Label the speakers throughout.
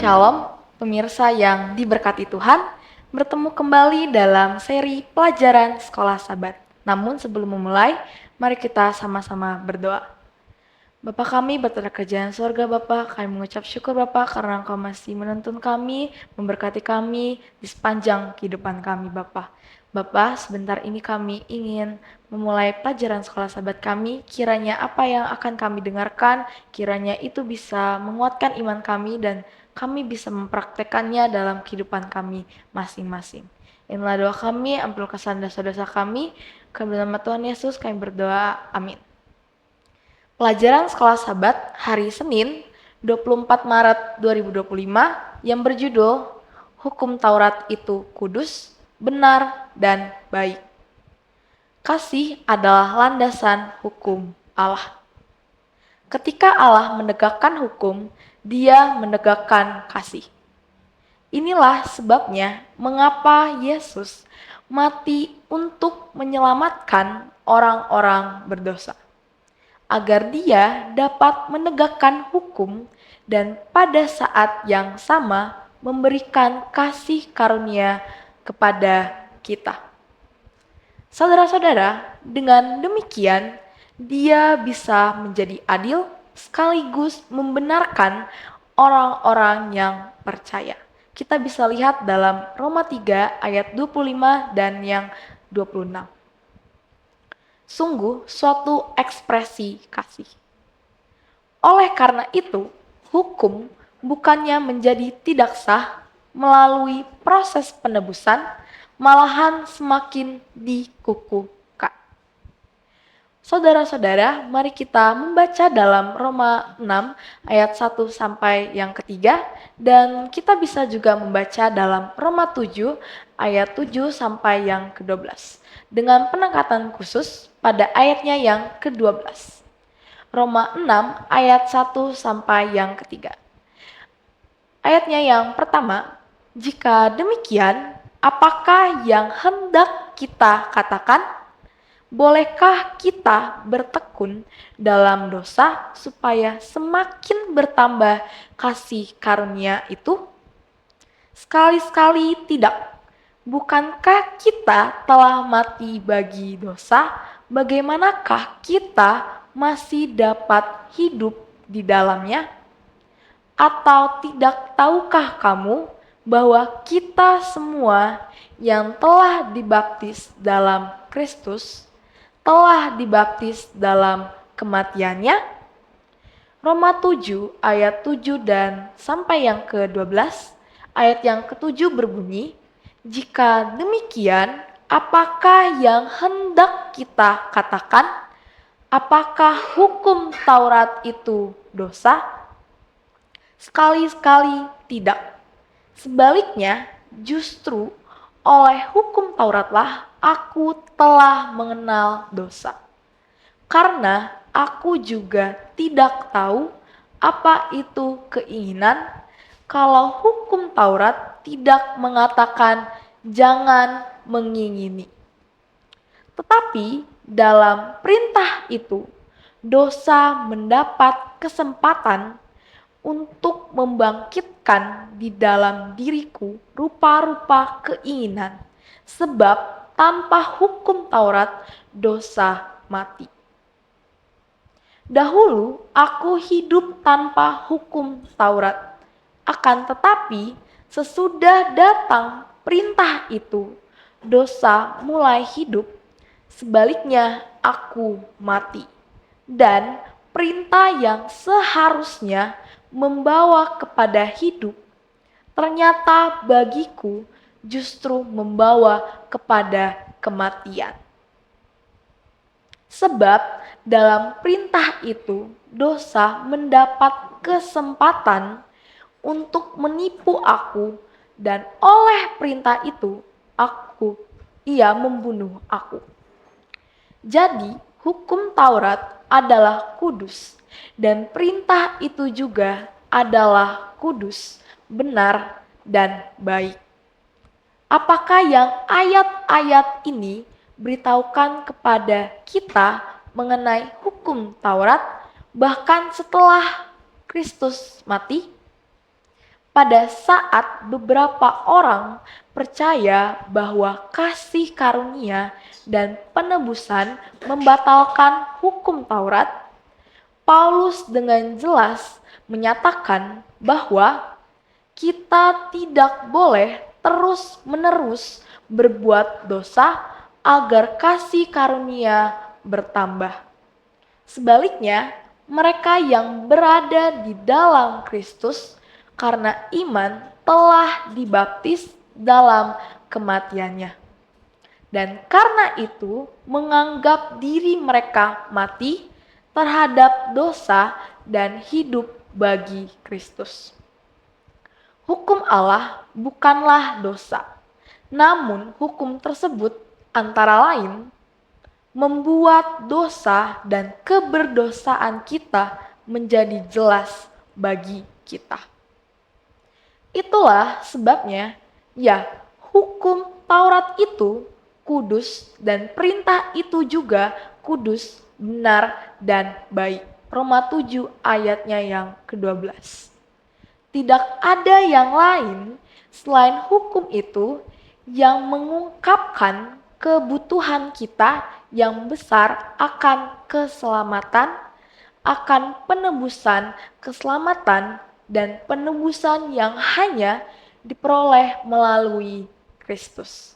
Speaker 1: Shalom, pemirsa yang diberkati Tuhan, bertemu kembali dalam seri pelajaran Sekolah Sabat. Namun sebelum memulai, mari kita sama-sama berdoa. Bapa kami berterima kerajaan surga Bapa, kami mengucap syukur Bapa karena Engkau masih menuntun kami, memberkati kami di sepanjang kehidupan kami Bapa. Bapa, sebentar ini kami ingin memulai pelajaran sekolah sahabat kami, kiranya apa yang akan kami dengarkan, kiranya itu bisa menguatkan iman kami dan kami bisa mempraktekannya dalam kehidupan kami masing-masing. Inilah doa kami, ampun kesalahan dosa-dosa kami, ke dalam nama Tuhan Yesus kami berdoa, amin. Pelajaran sekolah sahabat hari Senin 24 Maret 2025 yang berjudul Hukum Taurat itu kudus, benar, dan baik. Kasih adalah landasan hukum Allah. Ketika Allah menegakkan hukum, Dia menegakkan kasih. Inilah sebabnya mengapa Yesus mati untuk menyelamatkan orang-orang berdosa, agar Dia dapat menegakkan hukum dan pada saat yang sama memberikan kasih karunia kepada kita. Saudara-saudara, dengan demikian Dia bisa menjadi adil sekaligus membenarkan orang-orang yang percaya. Kita bisa lihat dalam Roma 3 ayat 25 dan yang 26. Sungguh suatu ekspresi kasih. Oleh karena itu, hukum bukannya menjadi tidak sah melalui proses penebusan, malahan semakin dikukuhkan. Saudara-saudara, mari kita membaca dalam Roma 6 ayat 1 sampai yang ketiga, dan kita bisa juga membaca dalam Roma 7 ayat 7 sampai yang ke-12, dengan penekatan khusus pada ayatnya yang ke-12. Roma 6 ayat 1 sampai yang ketiga. Ayatnya yang pertama, jika demikian, apakah yang hendak kita katakan? Bolehkah kita bertekun dalam dosa supaya semakin bertambah kasih karunia itu? Sekali-sekali tidak. Bukankah kita telah mati bagi dosa? Bagaimanakah kita masih dapat hidup di dalamnya? Atau tidak tahukah kamu bahwa kita semua yang telah dibaptis dalam Kristus telah dibaptis dalam kematiannya? Roma 7 ayat 7 dan sampai yang ke-12, ayat yang ke-7 berbunyi, jika demikian, apakah yang hendak kita katakan? Apakah hukum Taurat itu dosa? Sekali-sekali tidak. Sebaliknya, justru oleh hukum Tauratlah aku telah mengenal dosa. Karena aku juga tidak tahu apa itu keinginan, kalau hukum Taurat tidak mengatakan jangan mengingini. Tetapi dalam perintah itu, dosa mendapat kesempatan untuk membangkitkan di dalam diriku rupa-rupa keinginan, sebab tanpa hukum Taurat dosa mati. Dahulu aku hidup tanpa hukum Taurat, akan tetapi sesudah datang perintah itu, dosa mulai hidup, sebaliknya aku mati. Dan perintah yang seharusnya membawa kepada hidup, ternyata bagiku justru membawa kepada kematian. Sebab dalam perintah itu dosa mendapat kesempatan untuk menipu aku, dan oleh perintah itu ia membunuh aku. Jadi hukum Taurat adalah kudus, dan perintah itu juga adalah kudus, benar, dan baik. Apakah yang ayat-ayat ini beritahukan kepada kita mengenai hukum Taurat bahkan setelah Kristus mati? pada saat beberapa orang percaya bahwa kasih karunia dan penebusan membatalkan hukum Taurat, Paulus dengan jelas menyatakan bahwa kita tidak boleh terus-menerus berbuat dosa agar kasih karunia bertambah. Sebaliknya, mereka yang berada di dalam Kristus karena iman telah dibaptis dalam kematiannya. Dan karena itu menganggap diri mereka mati terhadap dosa dan hidup bagi Kristus. Hukum Allah bukanlah dosa, namun hukum tersebut antara lain membuat dosa dan keberdosaan kita menjadi jelas bagi kita. Itulah sebabnya, ya, hukum Taurat itu kudus dan perintah itu juga kudus, benar, dan baik. Roma 7 ayatnya yang ke-12. Tidak ada yang lain selain hukum itu yang mengungkapkan kebutuhan kita yang besar akan keselamatan, akan penebusan keselamatan, dan penebusan yang hanya diperoleh melalui Kristus.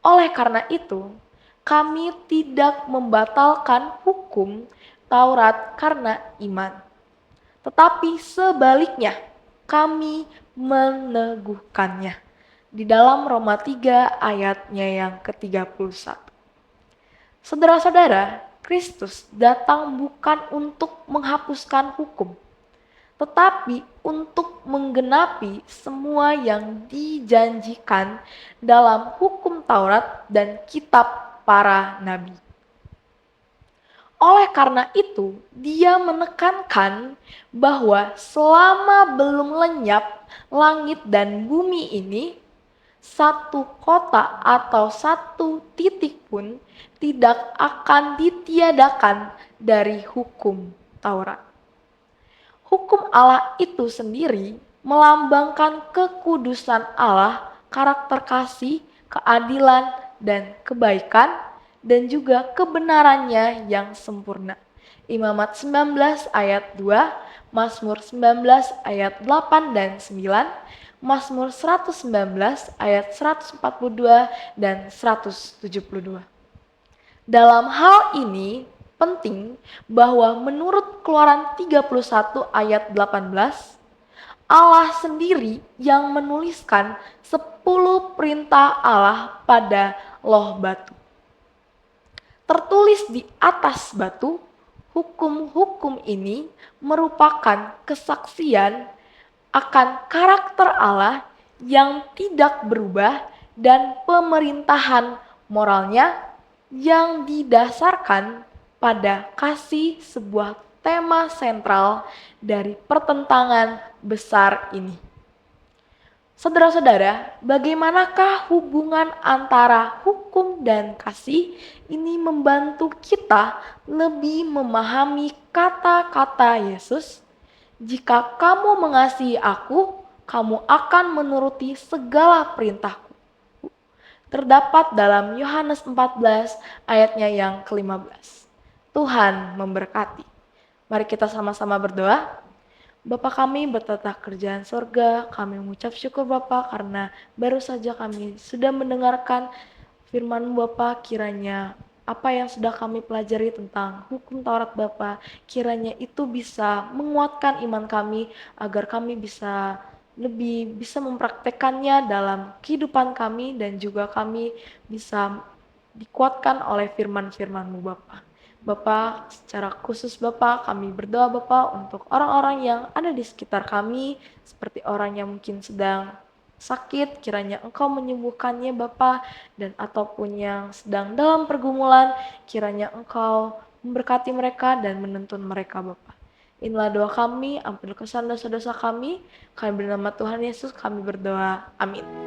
Speaker 1: Oleh karena itu, kami tidak membatalkan hukum Taurat karena iman. Tetapi sebaliknya, kami meneguhkannya. Di dalam Roma 3 ayatnya yang ke-31. Saudara-saudara, Kristus datang bukan untuk menghapuskan hukum, tetapi untuk menggenapi semua yang dijanjikan dalam hukum Taurat dan kitab para nabi. Oleh karena itu, dia menekankan bahwa selama belum lenyap langit dan bumi ini, satu kota atau satu titik pun tidak akan ditiadakan dari hukum Taurat. Hukum Allah itu sendiri melambangkan kekudusan Allah, karakter kasih, keadilan, dan kebaikan, dan juga kebenarannya yang sempurna. Imamat 19 ayat 2, Mazmur 19 ayat 8 dan 9, Mazmur 119 ayat 142 dan 172. Dalam hal ini penting bahwa menurut Keluaran 31 ayat 18, Allah sendiri yang menuliskan 10 perintah Allah pada loh batu. Tertulis di atas batu, hukum-hukum ini merupakan kesaksian akan karakter Allah yang tidak berubah dan pemerintahan moralnya yang didasarkan pada kasih, sebuah tema sentral dari pertentangan besar ini. Saudara-saudara, bagaimanakah hubungan antara hukum dan kasih ini membantu kita lebih memahami kata-kata Yesus? Jika kamu mengasihi aku, kamu akan menuruti segala perintahku. Terdapat dalam Yohanes 14 ayatnya yang ke-15. Tuhan memberkati. Mari kita sama-sama berdoa. Bapa kami bertata kerjaan sorga, kami mengucap syukur Bapa karena baru saja kami sudah mendengarkan firman Bapa, kiranya apa yang sudah kami pelajari tentang hukum Taurat Bapa, kiranya itu bisa menguatkan iman kami agar kami bisa lebih bisa mempraktekannya dalam kehidupan kami dan juga kami bisa dikuatkan oleh firman-firman-Mu Bapa. Bapa, secara khusus Bapa, kami berdoa Bapa untuk orang-orang yang ada di sekitar kami, seperti orang yang mungkin sedang sakit, kiranya Engkau menyembuhkannya Bapa, dan ataupun yang sedang dalam pergumulan, kiranya Engkau memberkati mereka dan menuntun mereka Bapa. Inilah doa kami, ampuni kesalahan dosa-dosa kami, kami bernama Tuhan Yesus kami berdoa, amin.